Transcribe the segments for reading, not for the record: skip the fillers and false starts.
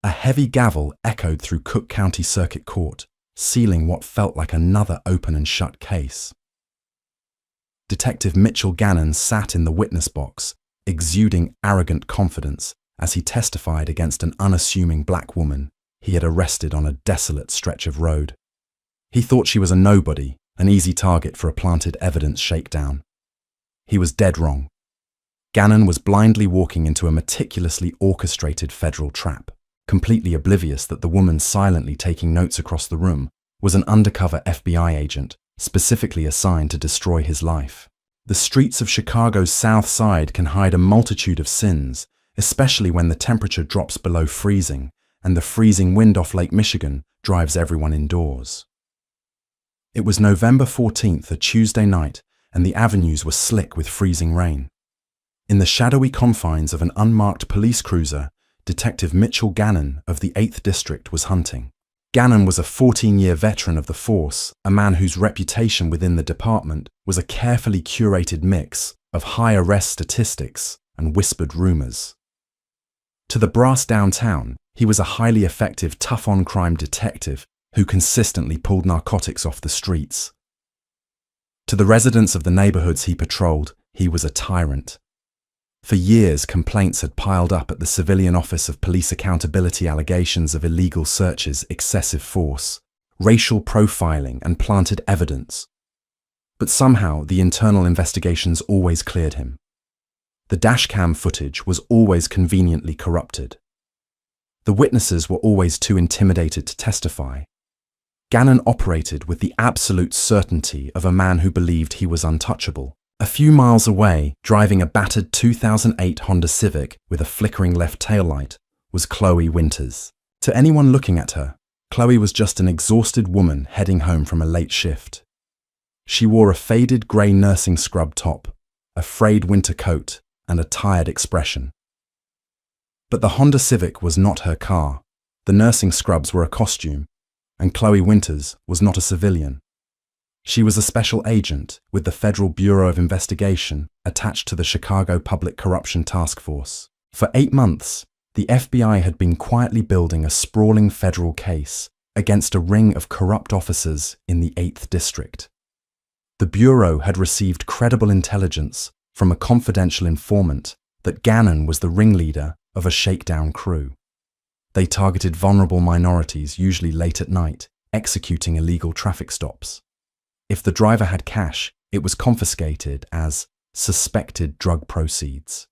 A heavy gavel echoed through Cook County Circuit Court, sealing what felt like another open and shut case. Detective Mitchell Gannon sat in the witness box, exuding arrogant confidence as he testified against an unassuming black woman he had arrested on a desolate stretch of road. He thought she was a nobody, an easy target for a planted evidence shakedown. He was dead wrong. Gannon was blindly walking into a meticulously orchestrated federal trap, completely oblivious that the woman silently taking notes across the room was an undercover FBI agent specifically assigned to destroy his life. The streets of Chicago's South Side can hide a multitude of sins, especially when the temperature drops below freezing and the freezing wind off Lake Michigan drives everyone indoors. It was November 14th, a Tuesday night, and the avenues were slick with freezing rain. In the shadowy confines of an unmarked police cruiser, Detective Mitchell Gannon of the 8th District was hunting. Gannon was a 14-year veteran of the force, a man whose reputation within the department was a carefully curated mix of high arrest statistics and whispered rumors. To the brass downtown, he was a highly effective tough-on-crime detective who consistently pulled narcotics off the streets. To the residents of the neighborhoods he patrolled, he was a tyrant. For years, complaints had piled up at the Civilian Office of Police Accountability, allegations of illegal searches, excessive force, racial profiling, and planted evidence. But somehow, the internal investigations always cleared him. The dashcam footage was always conveniently corrupted. The witnesses were always too intimidated to testify. Gannon operated with the absolute certainty of a man who believed he was untouchable. A few miles away, driving a battered 2008 Honda Civic with a flickering left taillight, was Chloe Winters. To anyone looking at her, Chloe was just an exhausted woman heading home from a late shift. She wore a faded grey nursing scrub top, a frayed winter coat, and a tired expression. But the Honda Civic was not her car. The nursing scrubs were a costume, and Chloe Winters was not a civilian. She was a special agent with the Federal Bureau of Investigation attached to the Chicago Public Corruption Task Force. For 8 months, the FBI had been quietly building a sprawling federal case against a ring of corrupt officers in the 8th District. The Bureau had received credible intelligence from a confidential informant that Gannon was the ringleader of a shakedown crew. They targeted vulnerable minorities, usually late at night, executing illegal traffic stops. If the driver had cash, it was confiscated as suspected drug proceeds.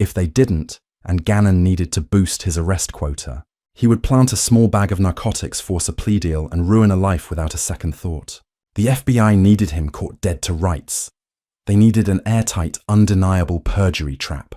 If they didn't, and Gannon needed to boost his arrest quota, he would plant a small bag of narcotics, force a plea deal, and ruin a life without a second thought. The FBI needed him caught dead to rights. They needed an airtight, undeniable perjury trap.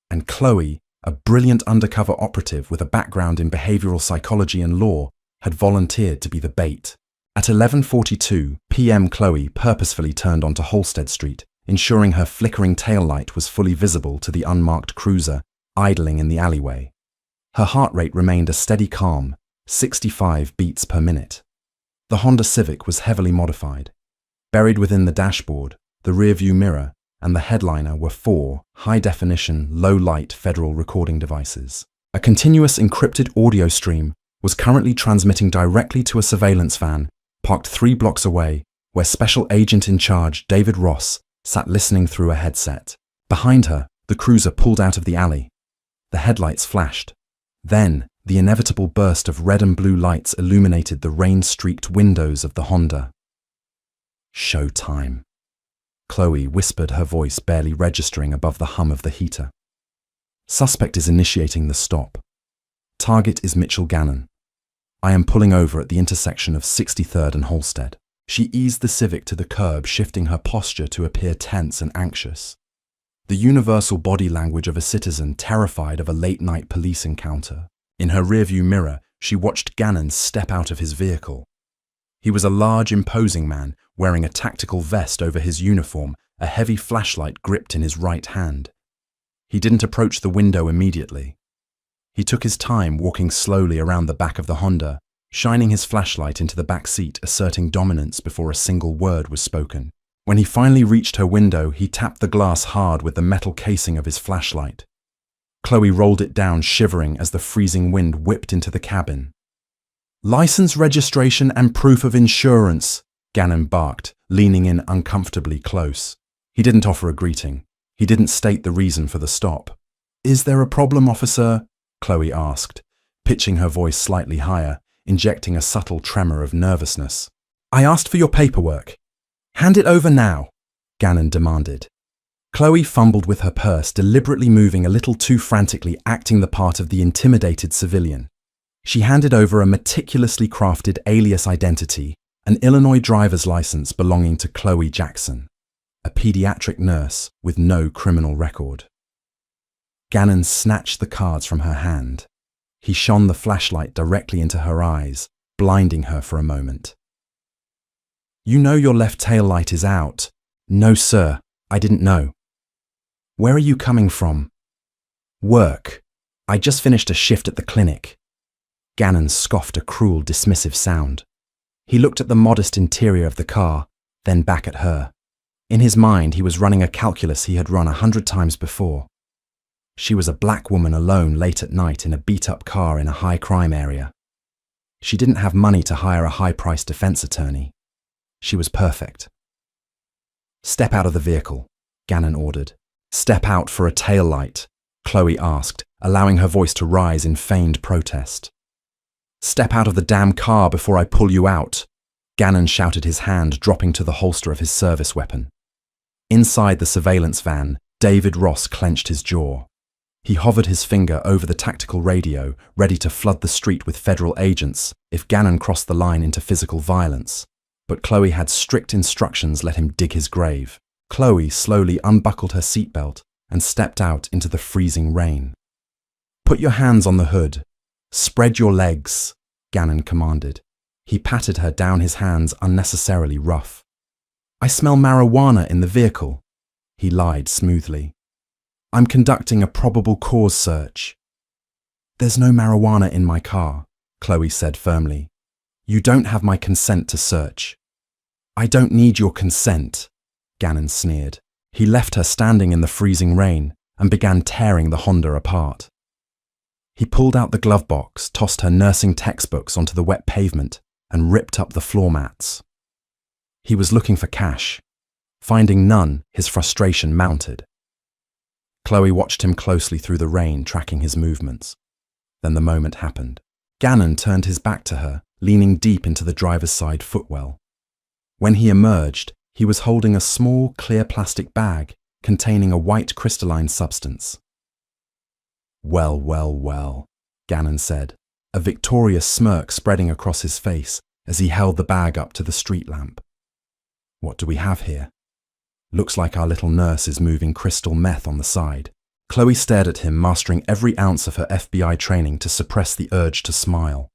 And Chloe, a brilliant undercover operative with a background in behavioral psychology and law, had volunteered to be the bait. At 11:42 p.m. Chloe purposefully turned onto Halsted Street, ensuring her flickering taillight was fully visible to the unmarked cruiser idling in the alleyway. Her heart rate remained a steady calm, 65 beats per minute. The Honda Civic was heavily modified. Buried within the dashboard, the rearview mirror, and the headliner were 4 high-definition, low-light federal recording devices. A continuous encrypted audio stream was currently transmitting directly to a surveillance van parked 3 blocks away, where Special Agent in Charge David Ross sat listening through a headset. Behind her, the cruiser pulled out of the alley. The headlights flashed. Then, the inevitable burst of red and blue lights illuminated the rain-streaked windows of the Honda. Showtime. Chloe whispered, her voice barely registering above the hum of the heater. Suspect is initiating the stop. Target is Mitchell Gannon. I am pulling over at the intersection of 63rd and Halsted. She eased the Civic to the curb, shifting her posture to appear tense and anxious. The universal body language of a citizen terrified of a late-night police encounter. In her rearview mirror, she watched Gannon step out of his vehicle. He was a large, imposing man, wearing a tactical vest over his uniform, a heavy flashlight gripped in his right hand. He didn't approach the window immediately. He took his time, walking slowly around the back of the Honda, shining his flashlight into the back seat, asserting dominance before a single word was spoken. When he finally reached her window, he tapped the glass hard with the metal casing of his flashlight. Chloe rolled it down, shivering as the freezing wind whipped into the cabin. "License, registration, and proof of insurance," Gannon barked, leaning in uncomfortably close. He didn't offer a greeting. He didn't state the reason for the stop. "Is there a problem, officer?" Chloe asked, pitching her voice slightly higher, injecting a subtle tremor of nervousness. "I asked for your paperwork." "Hand it over now," Gannon demanded. Chloe fumbled with her purse, deliberately moving a little too frantically, acting the part of the intimidated civilian. She handed over a meticulously crafted alias identity, an Illinois driver's license belonging to Chloe Jackson, a pediatric nurse with no criminal record. Gannon snatched the cards from her hand. He shone the flashlight directly into her eyes, blinding her for a moment. "You know your left tail light is out." "No, sir, I didn't know." "Where are you coming from?" "Work. I just finished a shift at the clinic." Gannon scoffed a cruel, dismissive sound. He looked at the modest interior of the car, then back at her. In his mind, he was running a calculus he had run 100 times before. She was a black woman alone late at night in a beat-up car in a high-crime area. She didn't have money to hire a high-priced defense attorney. She was perfect. "Step out of the vehicle," Gannon ordered. "Step out for a tail light," Chloe asked, allowing her voice to rise in feigned protest. "Step out of the damn car before I pull you out," Gannon shouted, his hand dropping to the holster of his service weapon. Inside the surveillance van, David Ross clenched his jaw. He hovered his finger over the tactical radio, ready to flood the street with federal agents if Gannon crossed the line into physical violence. But Chloe had strict instructions let him dig his grave. Chloe slowly unbuckled her seatbelt and stepped out into the freezing rain. "Put your hands on the hood. Spread your legs," Gannon commanded. He patted her down, his hands unnecessarily rough. "I smell marijuana in the vehicle," he lied smoothly. "I'm conducting a probable cause search." "There's no marijuana in my car," Chloe said firmly. "You don't have my consent to search." "I don't need your consent," Gannon sneered. He left her standing in the freezing rain and began tearing the Honda apart. He pulled out the glove box, tossed her nursing textbooks onto the wet pavement, and ripped up the floor mats. He was looking for cash. Finding none, his frustration mounted. Chloe watched him closely through the rain, tracking his movements. Then the moment happened. Gannon turned his back to her, leaning deep into the driver's side footwell. When he emerged, he was holding a small, clear plastic bag containing a white crystalline substance. "Well, well, well," Gannon said, a victorious smirk spreading across his face as he held the bag up to the street lamp. "What do we have here? Looks like our little nurse is moving crystal meth on the side." Chloe stared at him, mastering every ounce of her FBI training to suppress the urge to smile.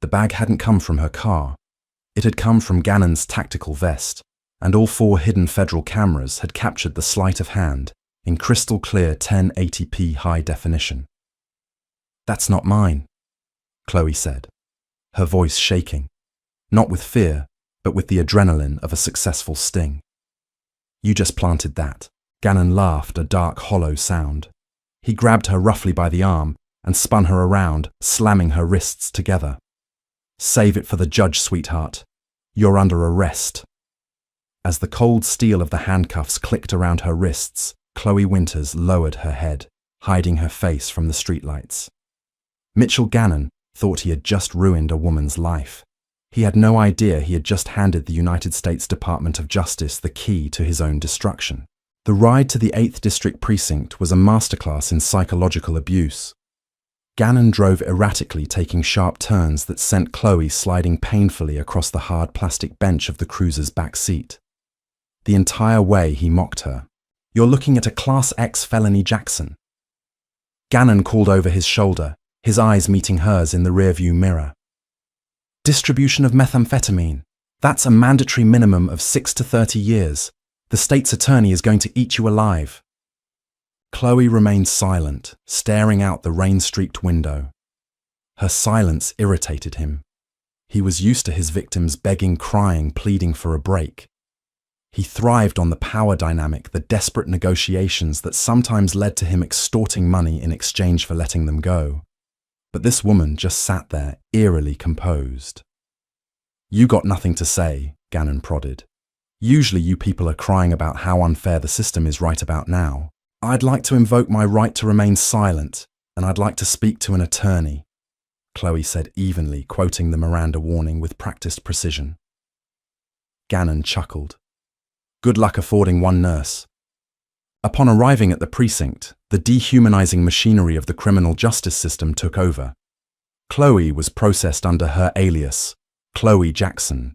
The bag hadn't come from her car. It had come from Gannon's tactical vest, and all 4 hidden federal cameras had captured the sleight of hand in crystal clear 1080p high definition. "That's not mine," Chloe said, her voice shaking, not with fear, but with the adrenaline of a successful sting. "You just planted that." Gannon laughed, a dark, hollow sound. He grabbed her roughly by the arm and spun her around, slamming her wrists together. "Save it for the judge, sweetheart. You're under arrest." As the cold steel of the handcuffs clicked around her wrists, Chloe Winters lowered her head, hiding her face from the streetlights. Mitchell Gannon thought he had just ruined a woman's life. He had no idea he had just handed the United States Department of Justice the key to his own destruction. The ride to the 8th District Precinct was a masterclass in psychological abuse. Gannon drove erratically, taking sharp turns that sent Chloe sliding painfully across the hard plastic bench of the cruiser's back seat. The entire way he mocked her. "You're looking at a Class X felony, Jackson." Gannon called over his shoulder, his eyes meeting hers in the rearview mirror. "Distribution of methamphetamine. That's a mandatory minimum of 6 to 30 years. The state's attorney is going to eat you alive." Chloe remained silent, staring out the rain-streaked window. Her silence irritated him. He was used to his victims begging, crying, pleading for a break. He thrived on the power dynamic, the desperate negotiations that sometimes led to him extorting money in exchange for letting them go. But this woman just sat there, eerily composed. "You got nothing to say," Gannon prodded. "Usually you people are crying about how unfair the system is right about now. I'd like to invoke my right to remain silent, and I'd like to speak to an attorney," Chloe said evenly, quoting the Miranda warning with practiced precision. Gannon chuckled. "Good luck affording one nurse." Upon arriving at the precinct, the dehumanizing machinery of the criminal justice system took over. Chloe was processed under her alias, Chloe Jackson.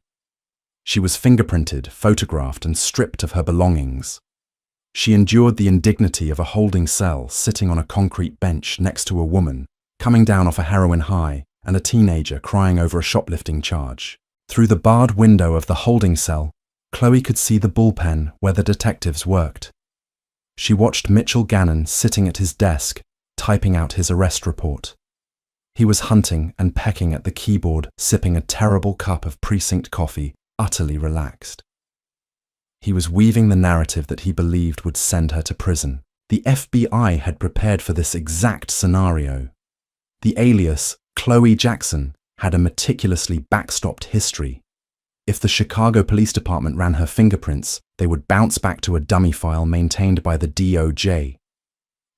She was fingerprinted, photographed, and stripped of her belongings. She endured the indignity of a holding cell sitting on a concrete bench next to a woman, coming down off a heroin high, and a teenager crying over a shoplifting charge. Through the barred window of the holding cell, Chloe could see the bullpen where the detectives worked. She watched Mitchell Gannon sitting at his desk, typing out his arrest report. He was hunting and pecking at the keyboard, sipping a terrible cup of precinct coffee, utterly relaxed. He was weaving the narrative that he believed would send her to prison. The FBI had prepared for this exact scenario. The alias, Chloe Jackson, had a meticulously backstopped history. If the Chicago Police Department ran her fingerprints, they would bounce back to a dummy file maintained by the DOJ.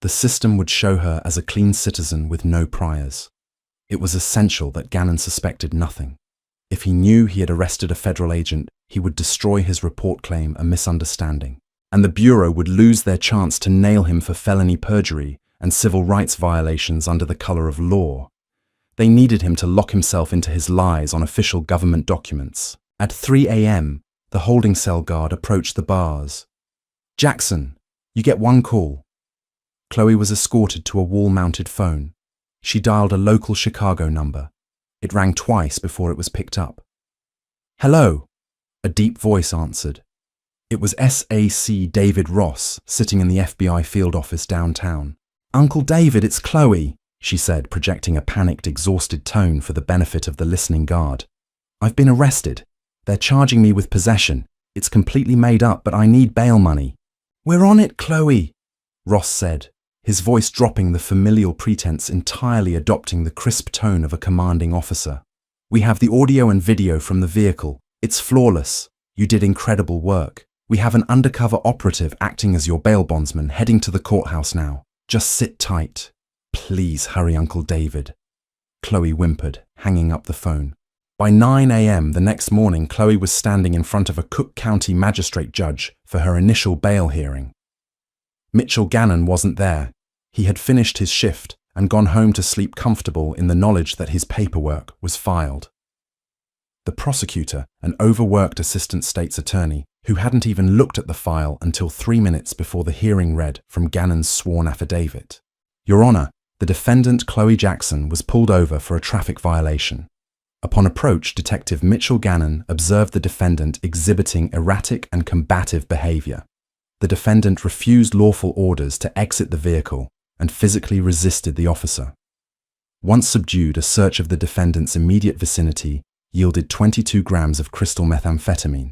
The system would show her as a clean citizen with no priors. It was essential that Gannon suspected nothing. If he knew he had arrested a federal agent, he would destroy his report claim a misunderstanding, and the Bureau would lose their chance to nail him for felony perjury and civil rights violations under the color of law. They needed him to lock himself into his lies on official government documents. At 3 a.m., the holding cell guard approached the bars. "Jackson, you get one call." Chloe was escorted to a wall-mounted phone. She dialed a local Chicago number. It rang twice before it was picked up. "Hello," a deep voice answered. It was SAC David Ross, sitting in the FBI field office downtown. "Uncle David, it's Chloe," she said, projecting a panicked, exhausted tone for the benefit of the listening guard. "I've been arrested. They're charging me with possession. It's completely made up, but I need bail money." "We're on it, Chloe," Ross said, his voice dropping the familial pretense, entirely adopting the crisp tone of a commanding officer. "We have the audio and video from the vehicle. It's flawless. You did incredible work. We have an undercover operative acting as your bail bondsman heading to the courthouse now. Just sit tight." "Please hurry, Uncle David," Chloe whimpered, hanging up the phone. By 9 a.m. the next morning, Chloe was standing in front of a Cook County magistrate judge for her initial bail hearing. Mitchell Gannon wasn't there. He had finished his shift and gone home to sleep comfortable in the knowledge that his paperwork was filed. The prosecutor, an overworked assistant state's attorney, who hadn't even looked at the file until 3 minutes before the hearing read from Gannon's sworn affidavit. "Your Honor, the defendant Chloe Jackson was pulled over for a traffic violation. Upon approach, Detective Mitchell Gannon observed the defendant exhibiting erratic and combative behavior. The defendant refused lawful orders to exit the vehicle and physically resisted the officer. Once subdued, a search of the defendant's immediate vicinity yielded 22 grams of crystal methamphetamine.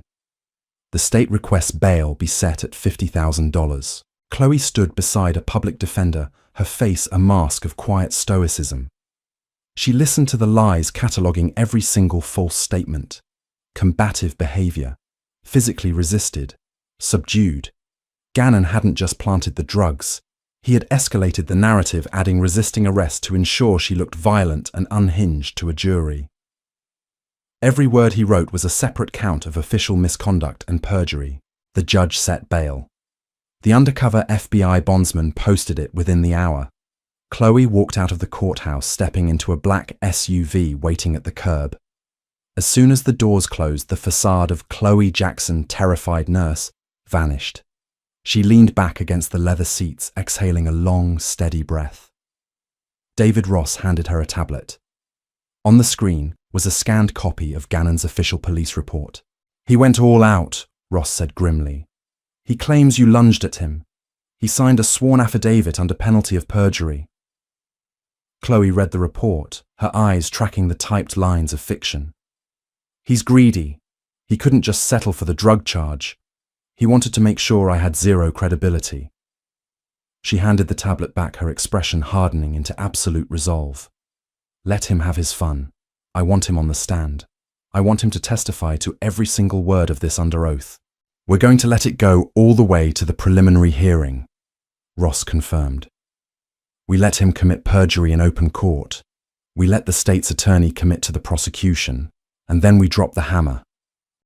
The state requests bail be set at $50,000. Chloe stood beside a public defender, her face a mask of quiet stoicism. She listened to the lies cataloguing every single false statement. Combative behavior, physically resisted, subdued. Gannon hadn't just planted the drugs. He had escalated the narrative, adding resisting arrest to ensure she looked violent and unhinged to a jury. Every word he wrote was a separate count of official misconduct and perjury. The judge set bail. The undercover FBI bondsman posted it within the hour. Chloe walked out of the courthouse, stepping into a black SUV waiting at the curb. As soon as the doors closed, the facade of Chloe Jackson, terrified nurse, vanished. She leaned back against the leather seats, exhaling a long, steady breath. David Ross handed her a tablet. On the screen was a scanned copy of Gannon's official police report. "He went all out," Ross said grimly. "He claims you lunged at him. He signed a sworn affidavit under penalty of perjury." Chloe read the report, her eyes tracking the typed lines of fiction. "He's greedy. He couldn't just settle for the drug charge. He wanted to make sure I had zero credibility. She handed the tablet back, her expression hardening into absolute resolve. Let him have his fun. I want him on the stand. I want him to testify to every single word of this under oath. We're going to let it go all the way to the preliminary hearing, Ross confirmed. We let him commit perjury in open court. We let the state's attorney commit to the prosecution, and then we drop the hammer.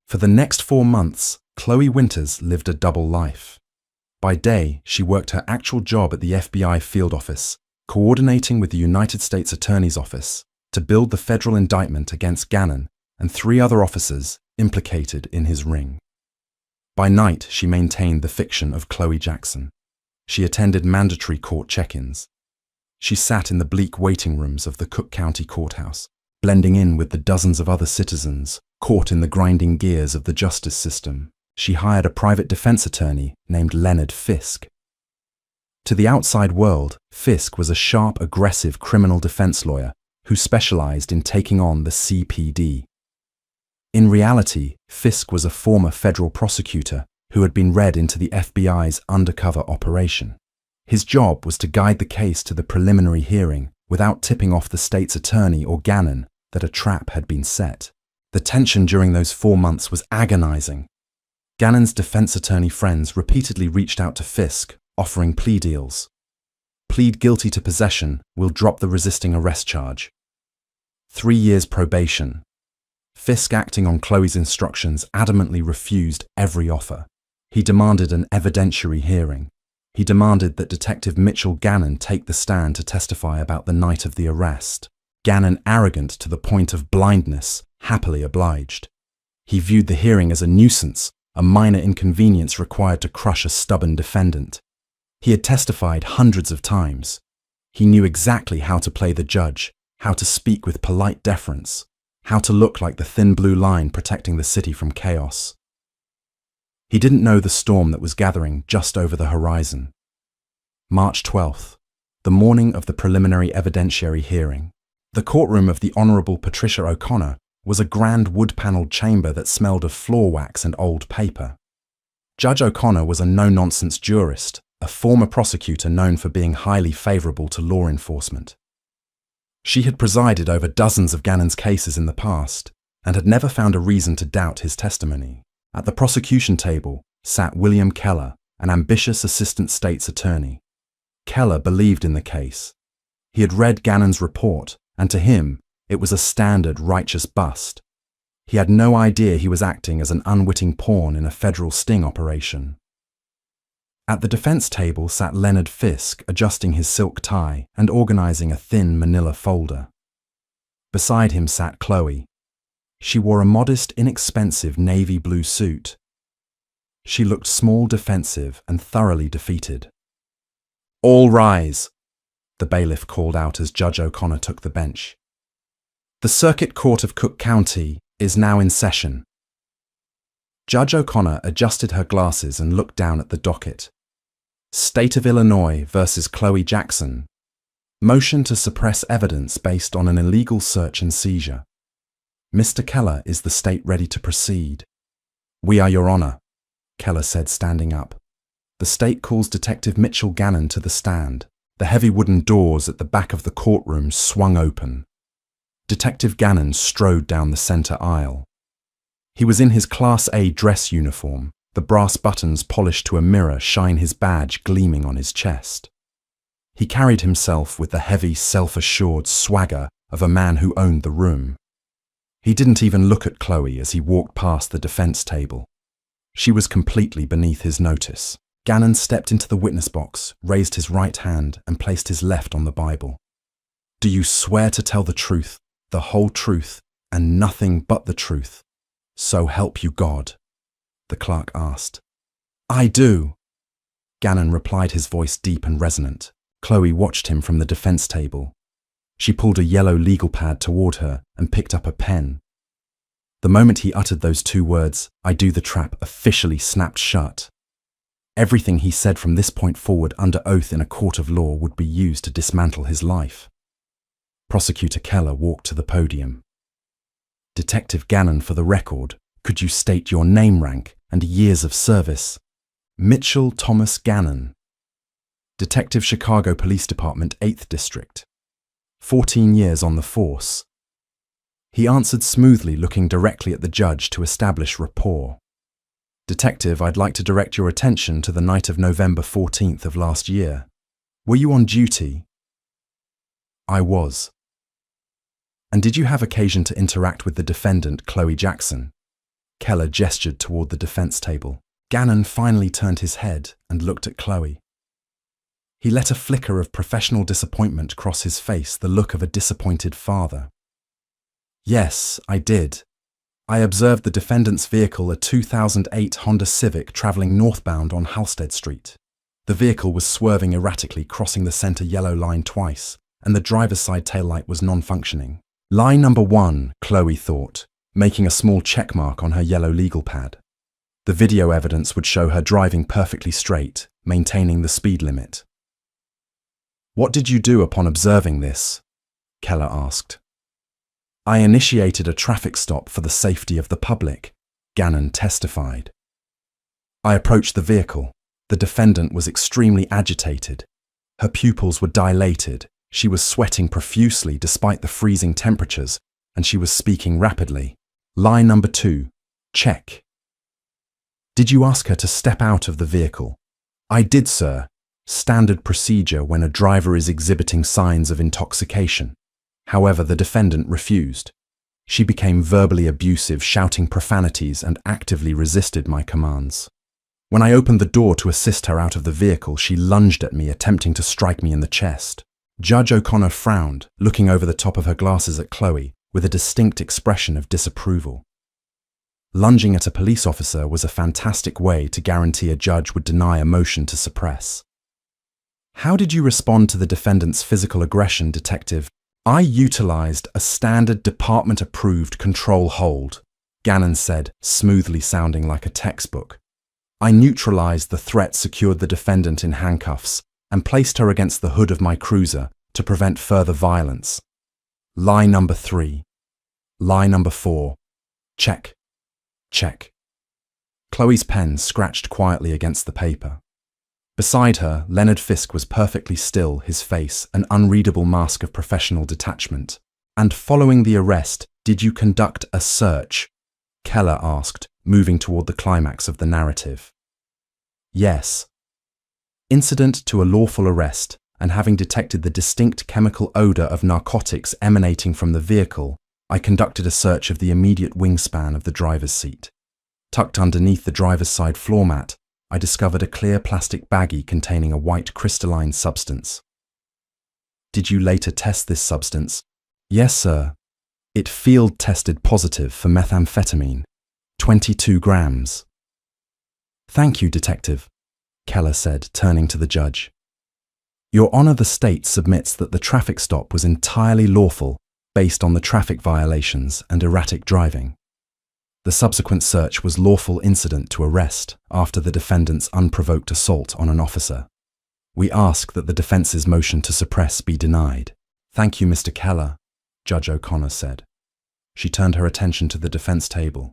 For the next 4 months, Chloe Winters lived a double life. By day, she worked her actual job at the FBI field office, coordinating with the United States Attorney's Office to build the federal indictment against Gannon and 3 other officers implicated in his ring. By night, she maintained the fiction of Chloe Jackson. She attended mandatory court check-ins. She sat in the bleak waiting rooms of the Cook County Courthouse, blending in with the dozens of other citizens caught in the grinding gears of the justice system. She hired a private defense attorney named Leonard Fisk. To the outside world, Fisk was a sharp, aggressive criminal defense lawyer who specialized in taking on the CPD. In reality, Fisk was a former federal prosecutor who had been read into the FBI's undercover operation. His job was to guide the case to the preliminary hearing without tipping off the state's attorney or Gannon that a trap had been set. The tension during those 4 months was agonizing. Gannon's defense attorney friends repeatedly reached out to Fisk, offering plea deals. Plead guilty to possession, we'll drop the resisting arrest charge. 3 years probation. Fisk, acting on Chloe's instructions, adamantly refused every offer. He demanded an evidentiary hearing. He demanded that Detective Mitchell Gannon take the stand to testify about the night of the arrest. Gannon, arrogant to the point of blindness, happily obliged. He viewed the hearing as a nuisance, a minor inconvenience required to crush a stubborn defendant. He had testified hundreds of times. He knew exactly how to play the judge, how to speak with polite deference, how to look like the thin blue line protecting the city from chaos. He didn't know the storm that was gathering just over the horizon. March 12th, the morning of the preliminary evidentiary hearing. The courtroom of the Honourable Patricia O'Connor was a grand wood-panelled chamber that smelled of floor wax and old paper. Judge O'Connor was a no-nonsense jurist, a former prosecutor known for being highly favourable to law enforcement. She had presided over dozens of Gannon's cases in the past and had never found a reason to doubt his testimony. At the prosecution table sat William Keller, an ambitious assistant state's attorney. Keller believed in the case. He had read Gannon's report, and to him, it was a standard righteous bust. He had no idea he was acting as an unwitting pawn in a federal sting operation. At the defense table sat Leonard Fisk, adjusting his silk tie and organizing a thin manila folder. Beside him sat Chloe. She wore a modest, inexpensive navy blue suit. She looked small, defensive, and thoroughly defeated. "All rise," the bailiff called out as Judge O'Connor took the bench. "The Circuit Court of Cook County is now in session." Judge O'Connor adjusted her glasses and looked down at the docket. State of Illinois versus Chloe Jackson. Motion to suppress evidence based on an illegal search and seizure. Mr. Keller, is the state ready to proceed? "We are, Your Honor," Keller said, standing up. The state calls Detective Mitchell Gannon to the stand. The heavy wooden doors at the back of the courtroom swung open. Detective Gannon strode down the center aisle. He was in his Class A dress uniform, the brass buttons polished to a mirror shine his badge gleaming on his chest. He carried himself with the heavy, self-assured swagger of a man who owned the room. He didn't even look at Chloe as he walked past the defense table. She was completely beneath his notice. Gannon stepped into the witness box, raised his right hand, and placed his left on the Bible. "Do you swear to tell the truth, the whole truth, and nothing but the truth? So help you God?" the clerk asked. "I do," Gannon replied, his voice deep and resonant. Chloe watched him from the defense table. She pulled a yellow legal pad toward her and picked up a pen. The moment he uttered those 2 words, "I do," the trap officially snapped shut. Everything he said from this point forward under oath in a court of law would be used to dismantle his life. Prosecutor Keller walked to the podium. "Detective Gannon, for the record, could you state your name, rank, and years of service Mitchell Thomas Gannon. Detective, Chicago Police Department, 8th District. 14 years on the force. He answered smoothly, looking directly at the judge to establish rapport. Detective, I'd like to direct your attention to the night of November 14th of last year. Were you on duty? I was. And did you have occasion to interact with the defendant, Chloe Jackson? Keller gestured toward the defense table. Gannon finally turned his head and looked at Chloe. He let a flicker of professional disappointment cross his face, the look of a disappointed father. Yes, I did. I observed the defendant's vehicle, a 2008 Honda Civic, traveling northbound on Halstead Street. The vehicle was swerving erratically, crossing the center yellow line twice, and the driver's side taillight was non-functioning. Lie number 1, Chloe thought, making a small check mark on her yellow legal pad. The video evidence would show her driving perfectly straight, maintaining the speed limit. What did you do upon observing this? Keller asked. I initiated a traffic stop for the safety of the public, Gannon testified. I approached the vehicle. The defendant was extremely agitated. Her pupils were dilated. She was sweating profusely despite the freezing temperatures, and she was speaking rapidly. Lie number 2, check. Did you ask her to step out of the vehicle? I did, sir. Standard procedure when a driver is exhibiting signs of intoxication. However, the defendant refused. She became verbally abusive, shouting profanities, and actively resisted my commands. When I opened the door to assist her out of the vehicle, she lunged at me, attempting to strike me in the chest. Judge O'Connor frowned, looking over the top of her glasses at Chloe, with a distinct expression of disapproval. Lunging at a police officer was a fantastic way to guarantee a judge would deny a motion to suppress. How did you respond to the defendant's physical aggression, Detective? I utilized a standard department-approved control hold, Gannon said, smoothly sounding like a textbook. I neutralized the threat, secured the defendant in handcuffs, and placed her against the hood of my cruiser to prevent further violence. Lie number 3. Lie number 4. Check. Check. Chloe's pen scratched quietly against the paper. Beside her, Leonard Fisk was perfectly still, his face an unreadable mask of professional detachment. And following the arrest, did you conduct a search? Keller asked, moving toward the climax of the narrative. Yes. Incident to a lawful arrest, and having detected the distinct chemical odor of narcotics emanating from the vehicle, I conducted a search of the immediate wingspan of the driver's seat. Tucked underneath the driver's side floor mat, I discovered a clear plastic baggie containing a white crystalline substance. Did you later test this substance? Yes, sir. It field tested positive for methamphetamine, 22 grams. Thank you, Detective, Keller said, turning to the judge. Your Honor, the state submits that the traffic stop was entirely lawful based on the traffic violations and erratic driving. The subsequent search was lawful incident to arrest after the defendant's unprovoked assault on an officer. We ask that the defense's motion to suppress be denied. Thank you, Mr. Keller, Judge O'Connor said. She turned her attention to the defense table.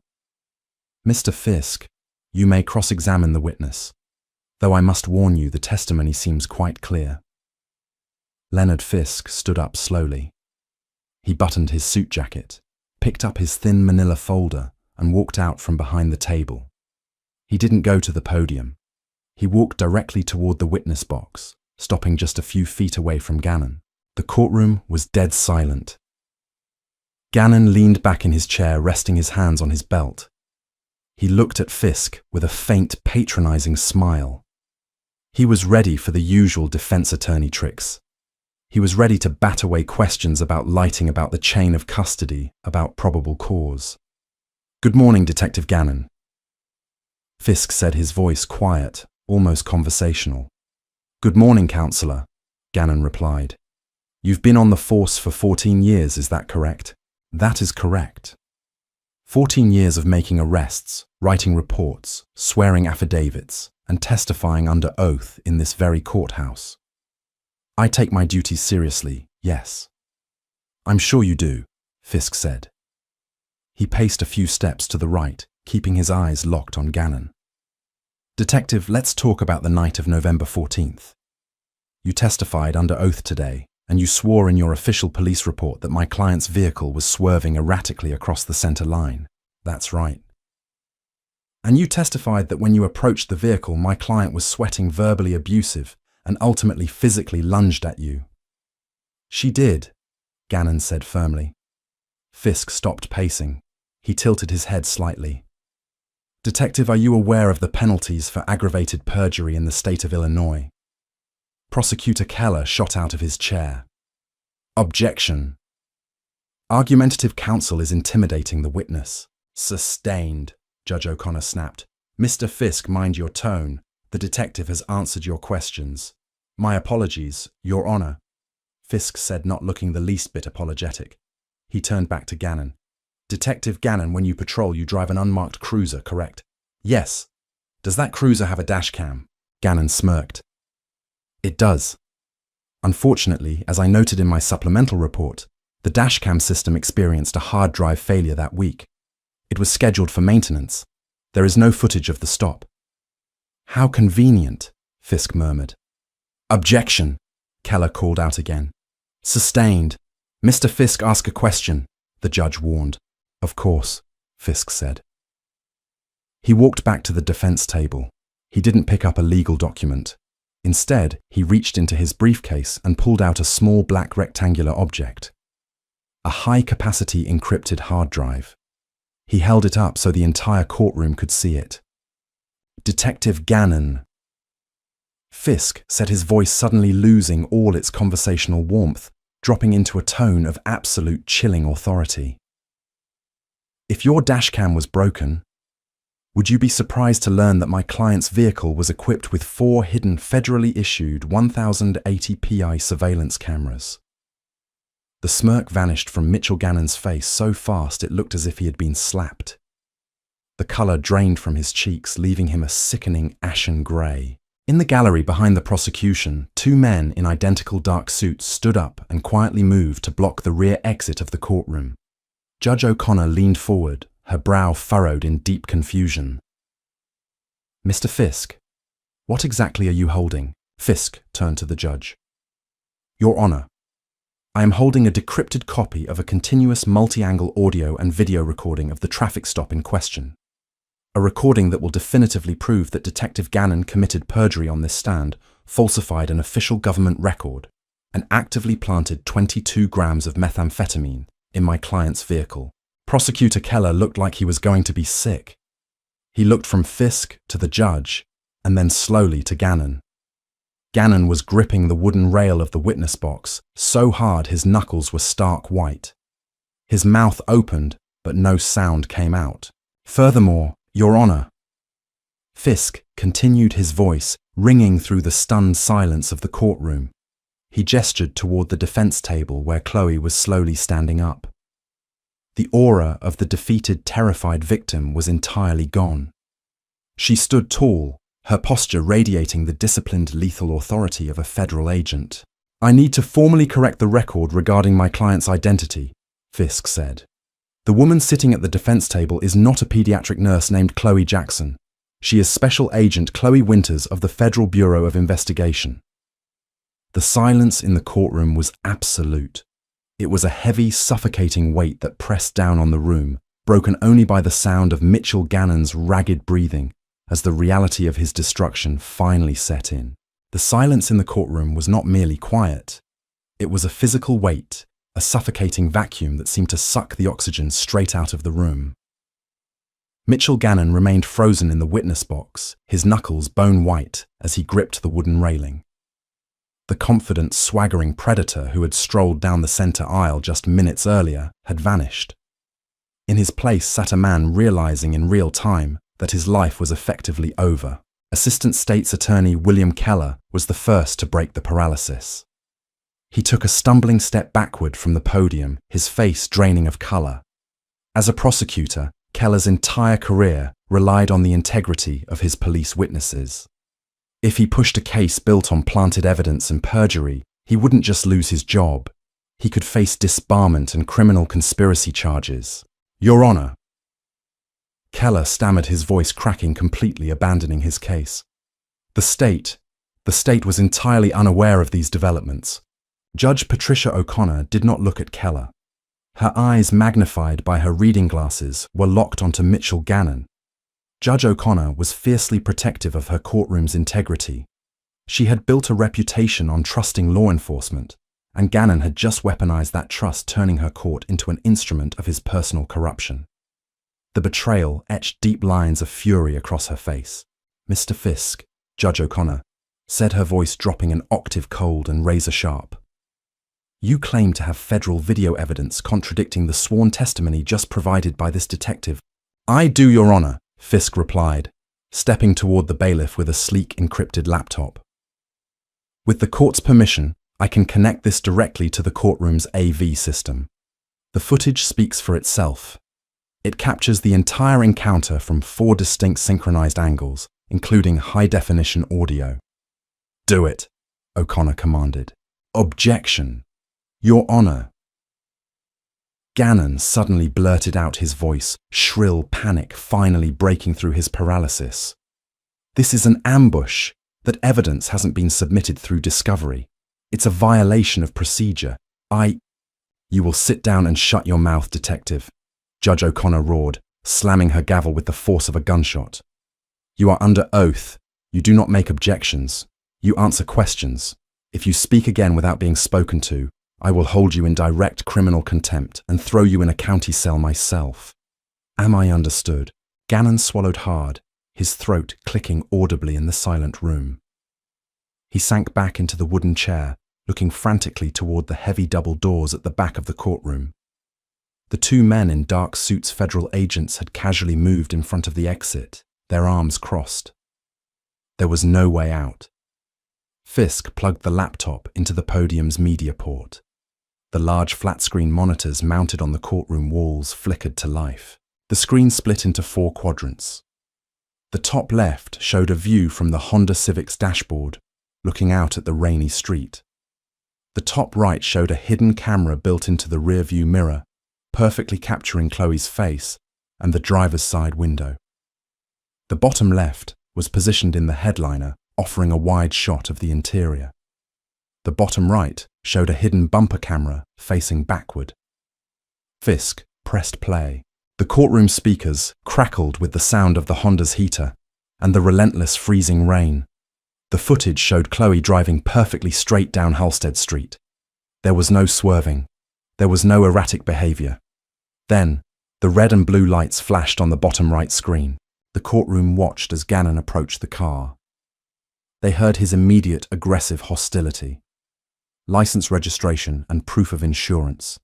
Mr. Fisk, you may cross-examine the witness, though I must warn you the testimony seems quite clear. Leonard Fisk stood up slowly. He buttoned his suit jacket, picked up his thin manila folder, and walked out from behind the table. He didn't go to the podium. He walked directly toward the witness box, stopping just a few feet away from Gannon. The courtroom was dead silent. Gannon leaned back in his chair, resting his hands on his belt. He looked at Fisk with a faint, patronizing smile. He was ready for the usual defense attorney tricks. He was ready to bat away questions about lighting, about the chain of custody, about probable cause. Good morning, Detective Gannon. Fisk said, his voice quiet, almost conversational. Good morning, Counselor, Gannon replied. You've been on the force for 14 years, is that correct? That is correct. 14 years of making arrests, writing reports, swearing affidavits, and testifying under oath in this very courthouse. I take my duties seriously, yes. I'm sure you do, Fisk said. He paced a few steps to the right, keeping his eyes locked on Gannon. Detective, let's talk about the night of November 14th. You testified under oath today, and you swore in your official police report that my client's vehicle was swerving erratically across the center line. That's right. And you testified that when you approached the vehicle, my client was sweating, verbally abusive, and ultimately physically lunged at you. She did, Gannon said firmly. Fisk stopped pacing. He tilted his head slightly. Detective, are you aware of the penalties for aggravated perjury in the state of Illinois? Prosecutor Keller shot out of his chair. Objection. Argumentative counsel is intimidating the witness. Sustained, Judge O'Connor snapped. Mr. Fisk, mind your tone. The detective has answered your questions. My apologies, Your Honor, Fisk said, not looking the least bit apologetic. He turned back to Gannon. Detective Gannon, when you patrol, you drive an unmarked cruiser, correct? Yes. Does that cruiser have a dash cam? Gannon smirked. It does. Unfortunately, as I noted in my supplemental report, the dashcam system experienced a hard drive failure that week. It was scheduled for maintenance. There is no footage of the stop. How convenient, Fisk murmured. Objection, Keller called out again. Sustained. Mr. Fisk, ask a question, the judge warned. Of course, Fisk said. He walked back to the defense table. He didn't pick up a legal document. Instead, he reached into his briefcase and pulled out a small black rectangular object. A high-capacity encrypted hard drive. He held it up so the entire courtroom could see it. Detective Gannon. Fisk said, his voice suddenly losing all its conversational warmth, dropping into a tone of absolute chilling authority. If your dashcam was broken, would you be surprised to learn that my client's vehicle was equipped with 4 hidden federally issued 1080p surveillance cameras? The smirk vanished from Mitchell Gannon's face so fast it looked as if he had been slapped. The color drained from his cheeks, leaving him a sickening ashen gray. In the gallery behind the prosecution, 2 men in identical dark suits stood up and quietly moved to block the rear exit of the courtroom. Judge O'Connor leaned forward, her brow furrowed in deep confusion. Mr. Fisk, what exactly are you holding? Fisk turned to the judge. Your Honor, I am holding a decrypted copy of a continuous multi-angle audio and video recording of the traffic stop in question. A recording that will definitively prove that Detective Gannon committed perjury on this stand, falsified an official government record, and actively planted 22 grams of methamphetamine in my client's vehicle. Prosecutor Keller looked like he was going to be sick. He looked from Fisk to the judge, and then slowly to Gannon. Gannon was gripping the wooden rail of the witness box so hard his knuckles were stark white. His mouth opened, but no sound came out. Furthermore, Your Honor. Fisk continued, his voice ringing through the stunned silence of the courtroom. He gestured toward the defense table where Chloe was slowly standing up. The aura of the defeated, terrified victim was entirely gone. She stood tall, her posture radiating the disciplined, lethal authority of a federal agent. I need to formally correct the record regarding my client's identity, Fisk said. The woman sitting at the defense table is not a pediatric nurse named Chloe Jackson. She is Special Agent Chloe Winters of the Federal Bureau of Investigation. The silence in the courtroom was absolute. It was a heavy, suffocating weight that pressed down on the room, broken only by the sound of Mitchell Gannon's ragged breathing as the reality of his destruction finally set in. The silence in the courtroom was not merely quiet. It was a physical weight, a suffocating vacuum that seemed to suck the oxygen straight out of the room. Mitchell Gannon remained frozen in the witness box, his knuckles bone white as he gripped the wooden railing. The confident, swaggering predator who had strolled down the center aisle just minutes earlier had vanished. In his place sat a man realizing in real time that his life was effectively over. Assistant State's Attorney William Keller was the first to break the paralysis. He took a stumbling step backward from the podium, his face draining of color. As a prosecutor, Keller's entire career relied on the integrity of his police witnesses. If he pushed a case built on planted evidence and perjury, he wouldn't just lose his job. He could face disbarment and criminal conspiracy charges. Your Honor. Keller stammered, his voice cracking, completely abandoning his case. The state was entirely unaware of these developments. Judge Patricia O'Connor did not look at Keller. Her eyes, magnified by her reading glasses, were locked onto Mitchell Gannon. Judge O'Connor was fiercely protective of her courtroom's integrity. She had built a reputation on trusting law enforcement, and Gannon had just weaponized that trust, turning her court into an instrument of his personal corruption. The betrayal etched deep lines of fury across her face. "Mr. Fisk," Judge O'Connor said, her voice dropping an octave cold and razor-sharp. "You claim to have federal video evidence contradicting the sworn testimony just provided by this detective." "I do, Your Honor," Fisk replied, stepping toward the bailiff with a sleek encrypted laptop. "With the court's permission, I can connect this directly to the courtroom's AV system. The footage speaks for itself. It captures the entire encounter from 4 distinct synchronized angles, including high-definition audio." "Do it," O'Connor commanded. "Objection, Your Honor." Gannon suddenly blurted out, his voice, shrill panic finally breaking through his paralysis. "This is an ambush. That evidence hasn't been submitted through discovery. It's a violation of procedure. You will sit down and shut your mouth, detective," Judge O'Connor roared, slamming her gavel with the force of a gunshot. "You are under oath. You do not make objections. You answer questions. If you speak again without being spoken to, I will hold you in direct criminal contempt and throw you in a county cell myself. Am I understood?" Gannon swallowed hard, his throat clicking audibly in the silent room. He sank back into the wooden chair, looking frantically toward the heavy double doors at the back of the courtroom. The 2 men in dark suits, federal agents, had casually moved in front of the exit, their arms crossed. There was no way out. Fisk plugged the laptop into the podium's media port. The large flat-screen monitors mounted on the courtroom walls flickered to life. The screen split into 4 quadrants. The top left showed a view from the Honda Civic's dashboard, looking out at the rainy street. The top right showed a hidden camera built into the rear-view mirror, perfectly capturing Chloe's face and the driver's side window. The bottom left was positioned in the headliner, offering a wide shot of the interior. The bottom right showed a hidden bumper camera facing backward. Fisk pressed play. The courtroom speakers crackled with the sound of the Honda's heater and the relentless freezing rain. The footage showed Chloe driving perfectly straight down Halstead Street. There was no swerving. There was no erratic behavior. Then, the red and blue lights flashed on the bottom right screen. The courtroom watched as Gannon approached the car. They heard his immediate aggressive hostility. License registration and proof of insurance.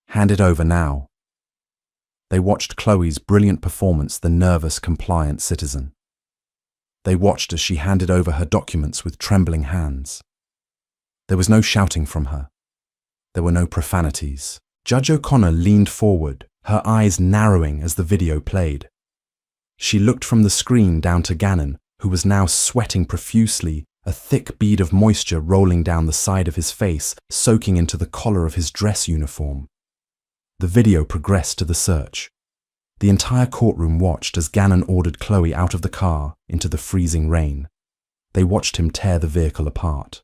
Hand it over now. They watched Chloe's brilliant performance, the nervous, compliant citizen. They watched as she handed over her documents with trembling hands. There was no shouting from her. There were no profanities. Judge O'Connor leaned forward, her eyes narrowing as the video played. She looked from the screen down to Gannon, who was now sweating profusely, a thick bead of moisture rolling down the side of his face, soaking into the collar of his dress uniform. The video progressed to the search. The entire courtroom watched as Gannon ordered Chloe out of the car into the freezing rain. They watched him tear the vehicle apart.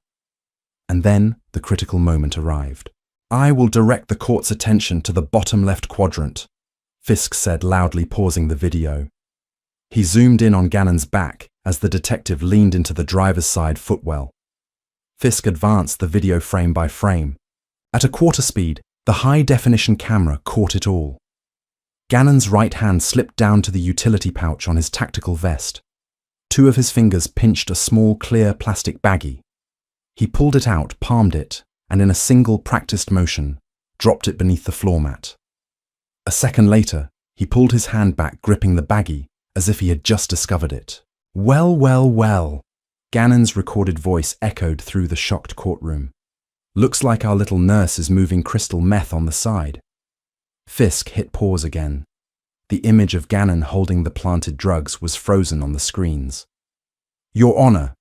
And then the critical moment arrived. "I will direct the court's attention to the bottom left quadrant," Fisk said loudly, pausing the video. He zoomed in on Gannon's back as the detective leaned into the driver's side footwell. Fisk advanced the video frame by frame. At a quarter speed, the high-definition camera caught it all. Gannon's right hand slipped down to the utility pouch on his tactical vest. 2 of his fingers pinched a small, clear plastic baggie. He pulled it out, palmed it, and in a single practiced motion, dropped it beneath the floor mat. A second later, he pulled his hand back, gripping the baggie, as if he had just discovered it. "Well, well, well," Gannon's recorded voice echoed through the shocked courtroom. "Looks like our little nurse is moving crystal meth on the side." Fisk hit pause again. The image of Gannon holding the planted drugs was frozen on the screens. "Your Honor,"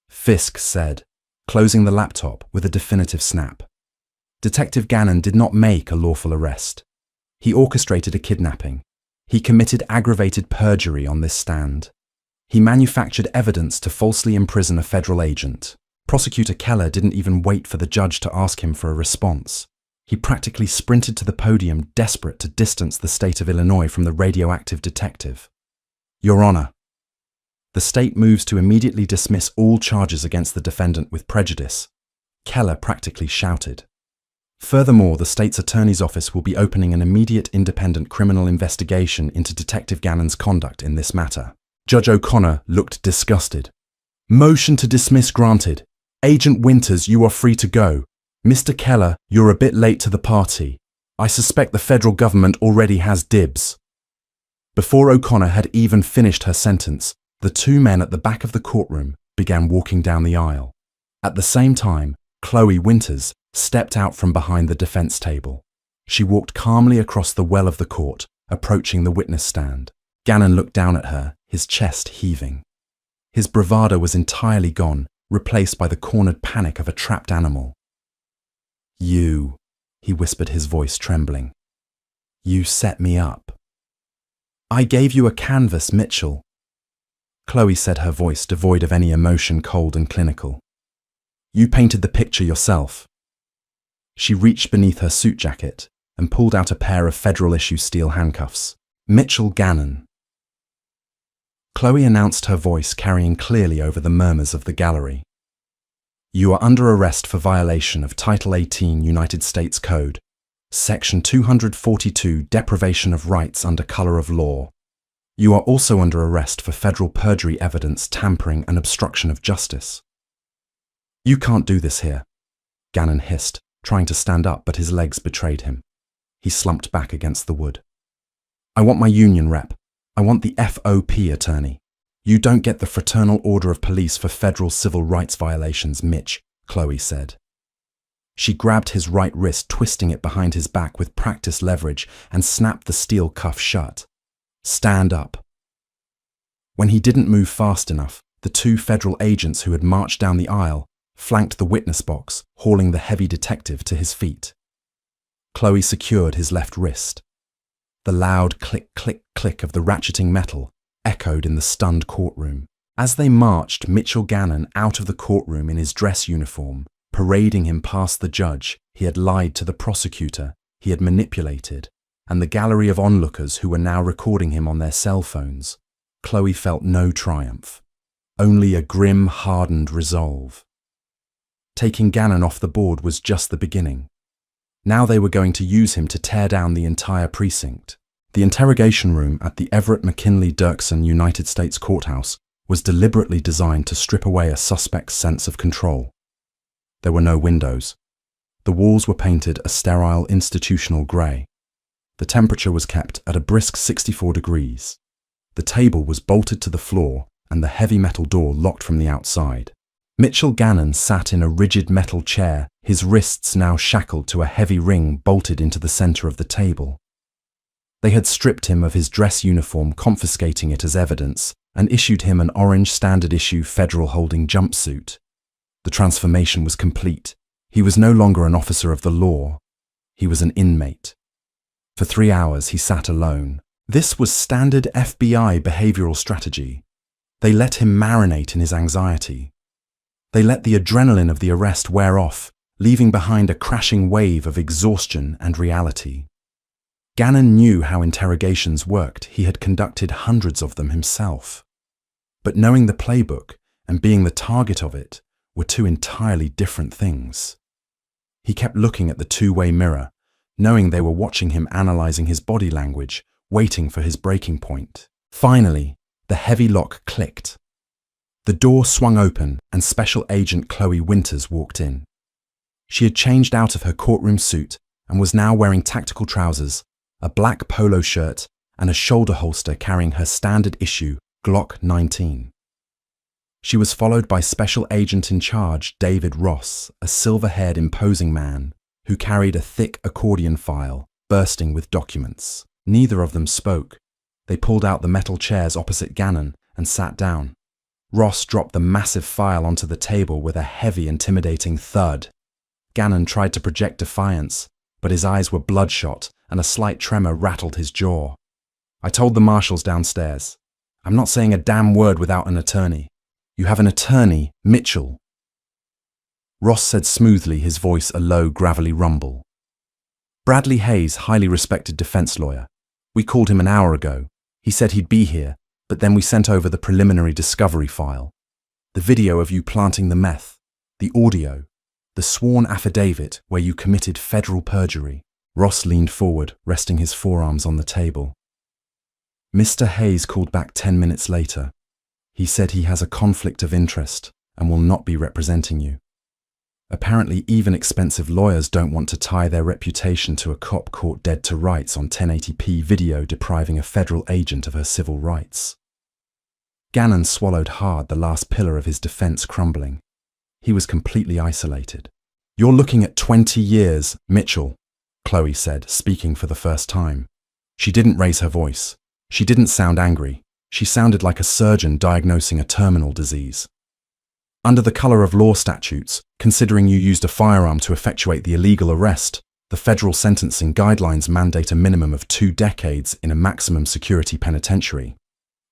Fisk said, closing the laptop with a definitive snap. Detective Gannon did not make a lawful arrest. He orchestrated a kidnapping. He committed aggravated perjury on this stand. He manufactured evidence to falsely imprison a federal agent. Prosecutor Keller didn't even wait for the judge to ask him for a response. He practically sprinted to the podium, desperate to distance the state of Illinois from the radioactive detective. Your Honor, the state moves to immediately dismiss all charges against the defendant with prejudice, Keller practically shouted. Furthermore, the state's attorney's office will be opening an immediate independent criminal investigation into Detective Gannon's conduct in this matter. Judge O'Connor looked disgusted. Motion to dismiss granted. Agent Winters, you are free to go. Mr. Keller, you're a bit late to the party. I suspect the federal government already has dibs. Before O'Connor had even finished her sentence, the two men at the back of the courtroom began walking down the aisle. At the same time, Chloe Winters stepped out from behind the defense table. She walked calmly across the well of the court, approaching the witness stand. Gannon looked down at her, his chest heaving. His bravado was entirely gone, replaced by the cornered panic of a trapped animal. You, he whispered, his voice trembling. You set me up. I gave you a canvas, Mitchell. Chloe said, her voice devoid of any emotion, cold and clinical. You painted the picture yourself. She reached beneath her suit jacket and pulled out a pair of federal-issue steel handcuffs. Mitchell Gannon. Chloe announced, her voice carrying clearly over the murmurs of the gallery. You are under arrest for violation of Title 18 United States Code, Section 242, deprivation of rights under color of law. You are also under arrest for federal perjury, evidence tampering and obstruction of justice. You can't do this here, Gannon hissed, trying to stand up, but his legs betrayed him. He slumped back against the wood. I want my union rep. I want the FOP attorney. You don't get the Fraternal Order of Police for federal civil rights violations, Mitch, Chloe said. She grabbed his right wrist, twisting it behind his back with practiced leverage, and snapped the steel cuff shut. Stand up. When he didn't move fast enough, the two federal agents who had marched down the aisle flanked the witness box, hauling the heavy detective to his feet. Chloe secured his left wrist. The loud click, click, click of the ratcheting metal echoed in the stunned courtroom. As they marched Mitchell Gannon out of the courtroom in his dress uniform, parading him past the judge, he had lied to the prosecutor, he had manipulated, and the gallery of onlookers who were now recording him on their cell phones, Chloe felt no triumph, only a grim, hardened resolve. Taking Gannon off the board was just the beginning. Now they were going to use him to tear down the entire precinct. The interrogation room at the Everett McKinley Dirksen United States Courthouse was deliberately designed to strip away a suspect's sense of control. There were no windows. The walls were painted a sterile institutional grey. The temperature was kept at a brisk 64 degrees. The table was bolted to the floor and the heavy metal door locked from the outside. Mitchell Gannon sat in a rigid metal chair, his wrists now shackled to a heavy ring bolted into the center of the table. They had stripped him of his dress uniform, confiscating it as evidence, and issued him an orange standard-issue federal holding jumpsuit. The transformation was complete. He was no longer an officer of the law. He was an inmate. For 3 hours he sat alone. This was standard FBI behavioral strategy. They let him marinate in his anxiety. They let the adrenaline of the arrest wear off, leaving behind a crashing wave of exhaustion and reality. Gannon knew how interrogations worked. He had conducted hundreds of them himself. But knowing the playbook and being the target of it were two entirely different things. He kept looking at the two-way mirror, knowing they were watching him, analyzing his body language, waiting for his breaking point. Finally, the heavy lock clicked. The door swung open and Special Agent Chloe Winters walked in. She had changed out of her courtroom suit and was now wearing tactical trousers, a black polo shirt, and a shoulder holster carrying her standard-issue Glock 19. She was followed by Special Agent in Charge David Ross, a silver-haired, imposing man who carried a thick accordion file bursting with documents. Neither of them spoke. They pulled out the metal chairs opposite Gannon and sat down. Ross dropped the massive file onto the table with a heavy, intimidating thud. Gannon tried to project defiance, but his eyes were bloodshot and a slight tremor rattled his jaw. I told the marshals downstairs. I'm not saying a damn word without an attorney. You have an attorney, Mitchell. Ross said smoothly, his voice a low, gravelly rumble. Bradley Hayes, highly respected defense lawyer. We called him an hour ago. He said he'd be here, but then we sent over the preliminary discovery file. The video of you planting the meth, the audio, the sworn affidavit where you committed federal perjury. Ross leaned forward, resting his forearms on the table. Mr. Hayes called back 10 minutes later. He said he has a conflict of interest and will not be representing you. Apparently, even expensive lawyers don't want to tie their reputation to a cop caught dead to rights on 1080p video depriving a federal agent of her civil rights. Gannon swallowed hard, the last pillar of his defense crumbling. He was completely isolated. You're looking at 20 years, Mitchell, Chloe said, speaking for the first time. She didn't raise her voice. She didn't sound angry. She sounded like a surgeon diagnosing a terminal disease. Under the colour of law statutes, considering you used a firearm to effectuate the illegal arrest, the federal sentencing guidelines mandate a minimum of 2 decades in a maximum security penitentiary.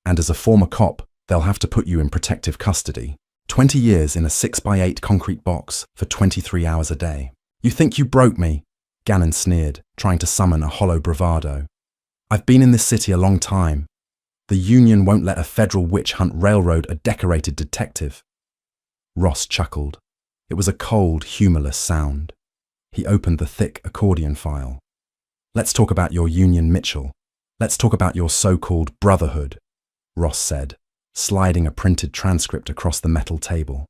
And as a former cop, they'll have to put you in protective custody. 20 years in a 6x8 concrete box for 23 hours a day. You think you broke me? Gannon sneered, trying to summon a hollow bravado. I've been in this city a long time. The union won't let a federal witch hunt railroad a decorated detective. Ross chuckled. It was a cold, humourless sound. He opened the thick accordion file. Let's talk about your union, Mitchell. Let's talk about your so-called brotherhood, Ross said, sliding a printed transcript across the metal table.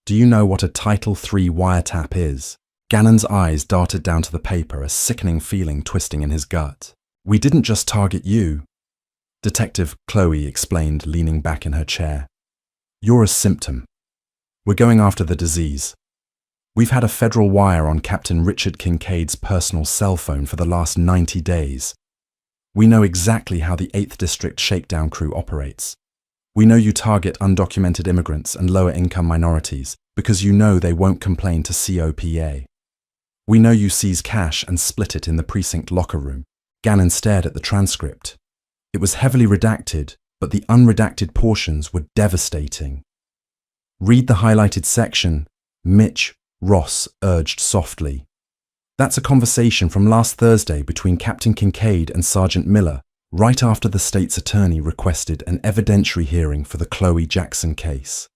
Do you know what a Title III wiretap is? Gannon's eyes darted down to the paper, a sickening feeling twisting in his gut. We didn't just target you. Detective Chloe explained, leaning back in her chair. You're a symptom. We're going after the disease. We've had a federal wire on Captain Richard Kincaid's personal cell phone for the last 90 days. We know exactly how the 8th District Shakedown crew operates. We know you target undocumented immigrants and lower-income minorities because you know they won't complain to COPA. We know you seize cash and split it in the precinct locker room. Gannon stared at the transcript. It was heavily redacted, but the unredacted portions were devastating. Read the highlighted section, Mitch, Ross urged softly. That's a conversation from last Thursday between Captain Kincaid and Sergeant Miller, right after the state's attorney requested an evidentiary hearing for the Chloe Jackson case.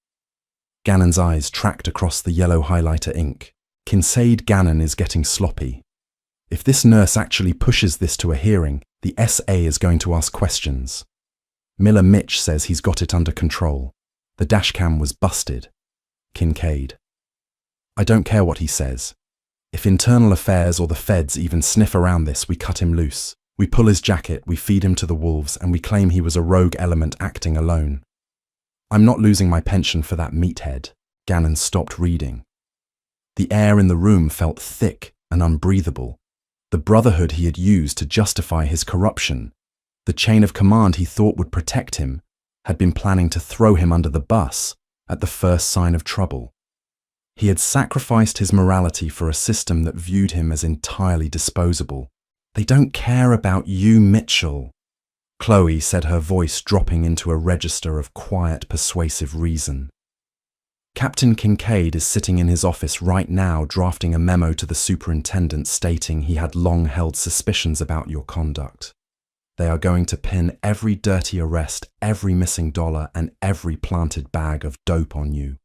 Gannon's eyes tracked across the yellow highlighter ink. Kincaid Gannon is getting sloppy. If this nurse actually pushes this to a hearing, the SA is going to ask questions. Miller Mitch says he's got it under control. The dashcam was busted. Kincaid. I don't care what he says. If internal affairs or the feds even sniff around this, we cut him loose. We pull his jacket, we feed him to the wolves, and we claim he was a rogue element acting alone. I'm not losing my pension for that meathead. Gannon stopped reading. The air in the room felt thick and unbreathable. The brotherhood he had used to justify his corruption, the chain of command he thought would protect him, had been planning to throw him under the bus at the first sign of trouble. He had sacrificed his morality for a system that viewed him as entirely disposable. They don't care about you, Mitchell, Chloe said, her voice dropping into a register of quiet, persuasive reason. Captain Kincaid is sitting in his office right now drafting a memo to the superintendent stating he had long held suspicions about your conduct. They are going to pin every dirty arrest, every missing dollar, and every planted bag of dope on you.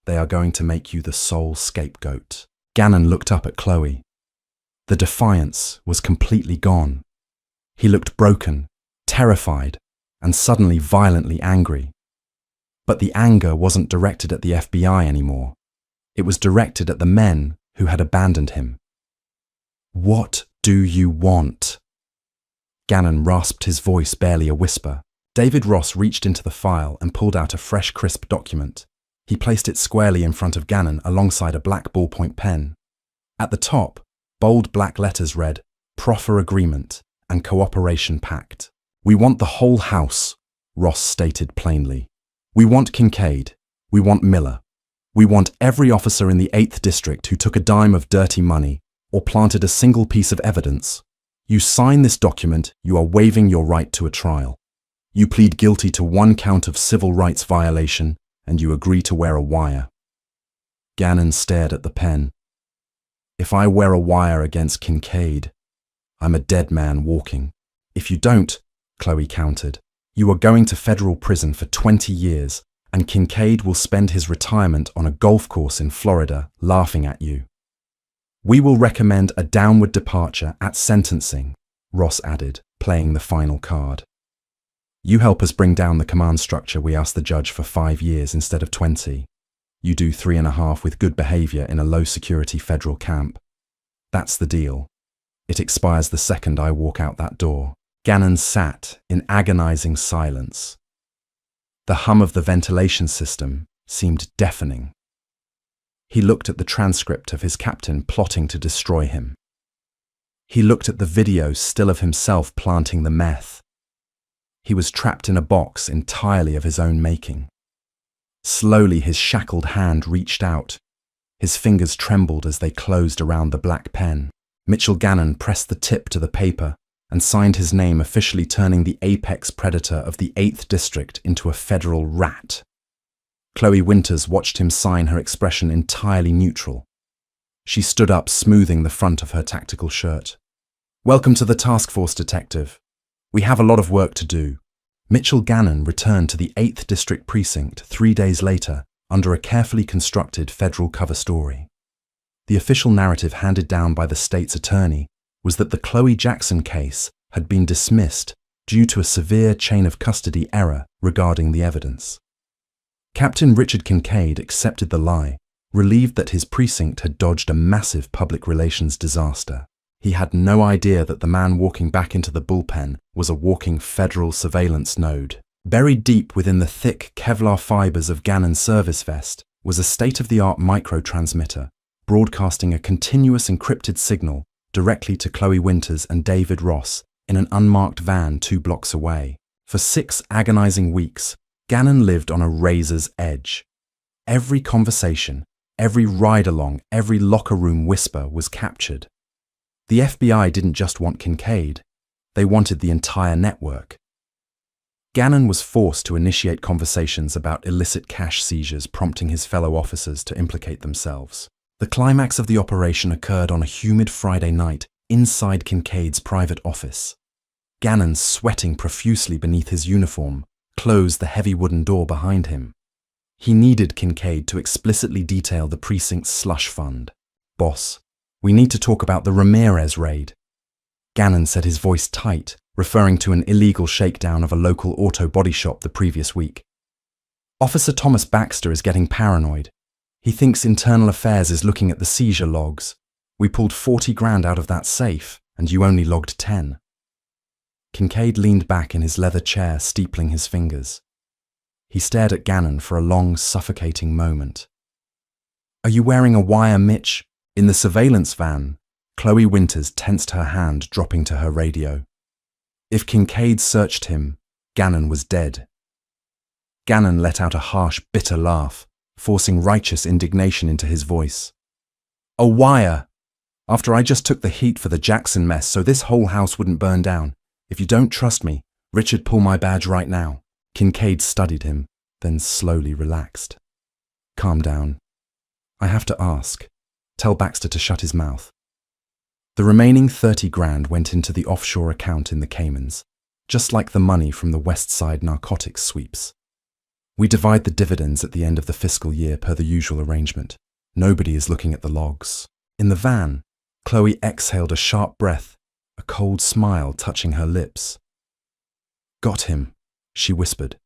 They are going to make you the sole scapegoat. Gannon looked up at Chloe. The defiance was completely gone. He looked broken, terrified, and suddenly violently angry. But the anger wasn't directed at the FBI anymore. It was directed at the men who had abandoned him. What do you want? Gannon rasped, his voice barely a whisper. David Ross reached into the file and pulled out a fresh, crisp document. He placed it squarely in front of Gannon alongside a black ballpoint pen. At the top, bold black letters read, Proffer Agreement and Cooperation Pact. We want the whole house, Ross stated plainly. We want Kincaid. We want Miller. We want every officer in the 8th District who took a dime of dirty money or planted a single piece of evidence. You sign this document, you are waiving your right to a trial. You plead guilty to 1 count of civil rights violation, and you agree to wear a wire. Gannon stared at the pen. If I wear a wire against Kincaid, I'm a dead man walking. If you don't, Chloe countered, you are going to federal prison for 20 years, and Kincaid will spend his retirement on a golf course in Florida laughing at you. We will recommend a downward departure at sentencing, Ross added, playing the final card. You help us bring down the command structure, we asked the judge, for 5 years instead of 20. You do 3.5 with good behavior in a low-security federal camp. That's the deal. It expires the second I walk out that door. Gannon sat in agonizing silence. The hum of the ventilation system seemed deafening. He looked at the transcript of his captain plotting to destroy him. He looked at the video still of himself planting the meth. He was trapped in a box entirely of his own making. Slowly his shackled hand reached out. His fingers trembled as they closed around the black pen. Mitchell Gannon pressed the tip to the paper and signed his name, officially turning the apex predator of the 8th District into a federal rat. Chloe Winters watched him sign, her expression entirely neutral. She stood up, smoothing the front of her tactical shirt. Welcome to the task force, detective. We have a lot of work to do. Mitchell Gannon returned to the 8th District Precinct 3 days later under a carefully constructed federal cover story. The official narrative handed down by the state's attorney was that the Chloe Jackson case had been dismissed due to a severe chain of custody error regarding the evidence. Captain Richard Kincaid accepted the lie, relieved that his precinct had dodged a massive public relations disaster. He had no idea that the man walking back into the bullpen was a walking federal surveillance node. Buried deep within the thick Kevlar fibers of Gannon's service vest was a state-of-the-art microtransmitter, broadcasting a continuous encrypted signal directly to Chloe Winters and David Ross in an unmarked van 2 blocks away. For 6 agonizing weeks, Gannon lived on a razor's edge. Every conversation, every ride-along, every locker room whisper was captured. The FBI didn't just want Kincaid, they wanted the entire network. Gannon was forced to initiate conversations about illicit cash seizures, prompting his fellow officers to implicate themselves. The climax of the operation occurred on a humid Friday night inside Kincaid's private office. Gannon, sweating profusely beneath his uniform, closed the heavy wooden door behind him. He needed Kincaid to explicitly detail the precinct's slush fund. Boss, we need to talk about the Ramirez raid. Gannon said, his voice tight, referring to an illegal shakedown of a local auto body shop the previous week. Officer Thomas Baxter is getting paranoid. He thinks Internal Affairs is looking at the seizure logs. We pulled 40 grand out of that safe, and you only logged 10. Kincaid leaned back in his leather chair, steepling his fingers. He stared at Gannon for a long, suffocating moment. Are you wearing a wire, Mitch? In the surveillance van, Chloe Winters tensed her hand, dropping to her radio. If Kincaid searched him, Gannon was dead. Gannon let out a harsh, bitter laugh, forcing righteous indignation into his voice. A wire! After I just took the heat for the Jackson mess so this whole house wouldn't burn down. If you don't trust me, Richard, pull my badge right now. Kincaid studied him, then slowly relaxed. Calm down. I have to ask. Tell Baxter to shut his mouth. The remaining 30 grand went into the offshore account in the Caymans, just like the money from the West Side narcotics sweeps. We divide the dividends at the end of the fiscal year per the usual arrangement. Nobody is looking at the logs. In the van, Chloe exhaled a sharp breath, a cold smile touching her lips. Got him, she whispered.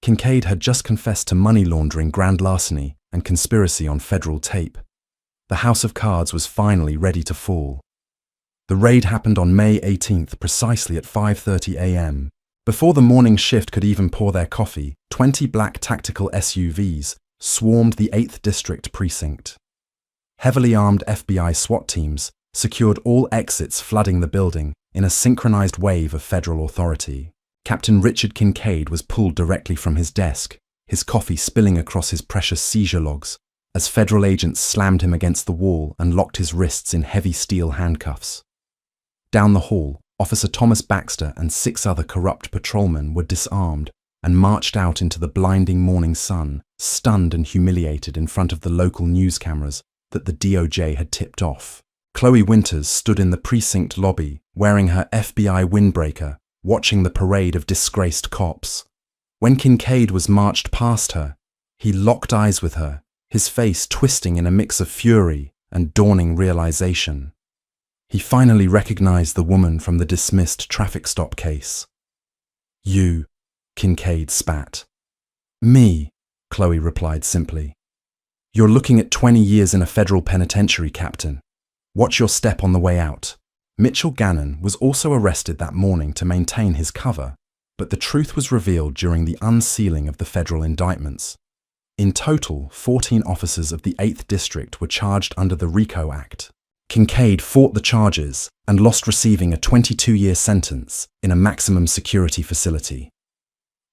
Kincaid had just confessed to money laundering, grand larceny, and conspiracy on federal tape. The house of cards was finally ready to fall. The raid happened on May 18th, precisely at 5:30 a.m. Before the morning shift could even pour their coffee, 20 black tactical SUVs swarmed the 8th District Precinct. Heavily armed FBI SWAT teams secured all exits, flooding the building in a synchronized wave of federal authority. Captain Richard Kincaid was pulled directly from his desk, his coffee spilling across his precious seizure logs, as federal agents slammed him against the wall and locked his wrists in heavy steel handcuffs. Down the hall, Officer Thomas Baxter and 6 other corrupt patrolmen were disarmed and marched out into the blinding morning sun, stunned and humiliated in front of the local news cameras that the DOJ had tipped off. Chloe Winters stood in the precinct lobby, wearing her FBI windbreaker, watching the parade of disgraced cops. When Kincaid was marched past her, he locked eyes with her, his face twisting in a mix of fury and dawning realization. He finally recognized the woman from the dismissed traffic stop case. "You," Kincaid spat. "Me," Chloe replied simply. "You're looking at 20 years in a federal penitentiary, Captain. Watch your step on the way out." Mitchell Gannon was also arrested that morning to maintain his cover, but the truth was revealed during the unsealing of the federal indictments. In total, 14 officers of the 8th District were charged under the RICO Act. Kincaid fought the charges and lost, receiving a 22-year sentence in a maximum security facility.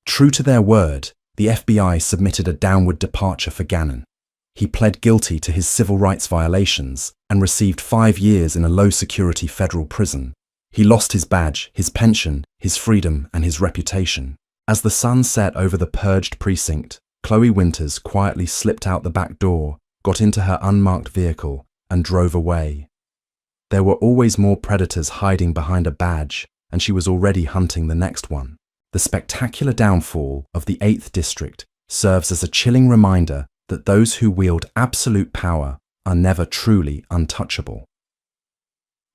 True to their word, the FBI submitted a downward departure for Gannon. He pled guilty to his civil rights violations and received 5 years in a low-security federal prison. He lost his badge, his pension, his freedom, and his reputation. As the sun set over the purged precinct, Chloe Winters quietly slipped out the back door, got into her unmarked vehicle, and drove away. There were always more predators hiding behind a badge, and she was already hunting the next one. The spectacular downfall of the 8th District serves as a chilling reminder that those who wield absolute power are never truly untouchable.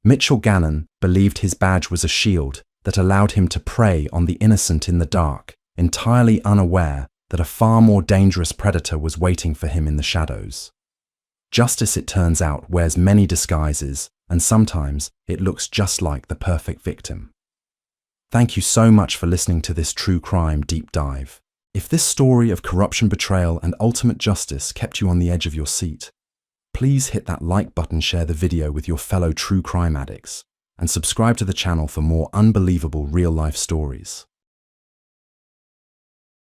Mitchell Gannon believed his badge was a shield that allowed him to prey on the innocent in the dark, entirely unaware that a far more dangerous predator was waiting for him in the shadows. Justice, it turns out, wears many disguises, and sometimes it looks just like the perfect victim. Thank you so much for listening to this true crime deep dive. If this story of corruption, betrayal, and ultimate justice kept you on the edge of your seat, please hit that like button, share the video with your fellow true crime addicts, and subscribe to the channel for more unbelievable real-life stories.